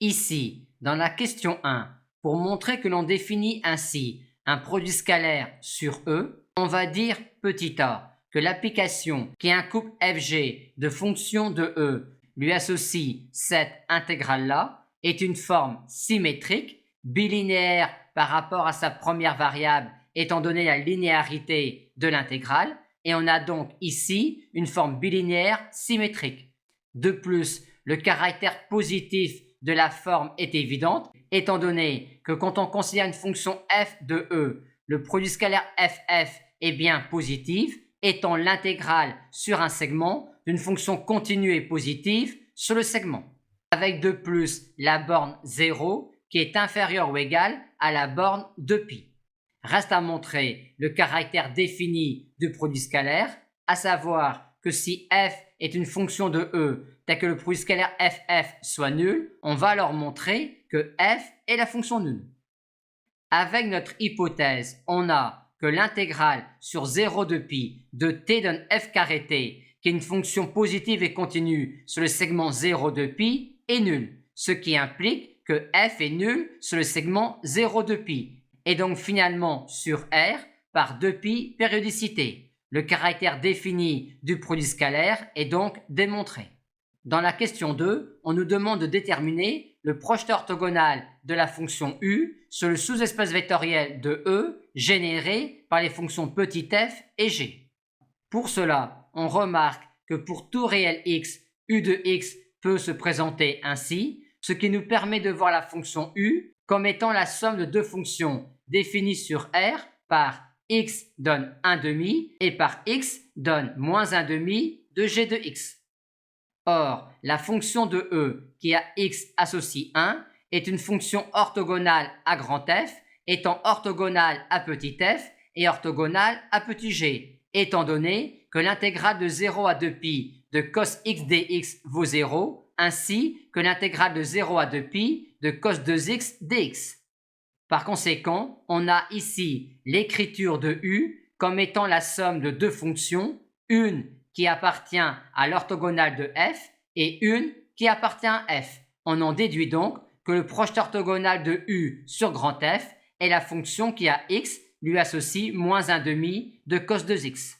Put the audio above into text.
Ici, dans la question 1, pour montrer que l'on définit ainsi un produit scalaire sur E, on va dire petit a que l'application qui est un couple FG de fonctions de E lui associe cette intégrale-là est une forme symétrique, bilinéaire par rapport à sa première variable étant donné la linéarité de l'intégrale, et on a donc ici une forme bilinéaire symétrique. De plus, le caractère positif de la forme est évident, étant donné que quand on considère une fonction f de E, le produit scalaire ff est bien positif, étant l'intégrale sur un segment d'une fonction continue et positive sur le segment. Avec de plus la borne 0 qui est inférieure ou égale à la borne de pi. Reste à montrer le caractère défini du produit scalaire, à savoir que si f est une fonction de E telle que le produit scalaire ff soit nul, on va alors montrer que f est la fonction nulle. Avec notre hypothèse, on a que l'intégrale sur 0 de pi de t donne f carré t, qui est une fonction positive et continue sur le segment 0 de pi, est nulle, ce qui implique que f est nul sur le segment 0 de pi, et donc finalement sur R par 2π périodicité. Le caractère défini du produit scalaire est donc démontré. Dans la question 2, on nous demande de déterminer le projeté orthogonal de la fonction u sur le sous-espace vectoriel de E généré par les fonctions petit f et g. Pour cela, on remarque que pour tout réel x, u de x peut se présenter ainsi, ce qui nous permet de voir la fonction u comme étant la somme de deux fonctions définies sur R par x donne 1/2 et par x donne moins 1/2 de g de x. Or, la fonction de E qui a x associe 1 est une fonction orthogonale à grand F, étant orthogonale à petit f et orthogonale à petit g, étant donné que l'intégrale de 0 à 2π de cos x dx vaut 0, ainsi que l'intégrale de 0 à 2π de cos 2x dx. Par conséquent, on a ici l'écriture de u comme étant la somme de deux fonctions, une qui appartient à l'orthogonale de f et une qui appartient à f. On en déduit donc que le projeté orthogonal de u sur grand F est la fonction qui à x lui associe moins 1/2 de cos 2x.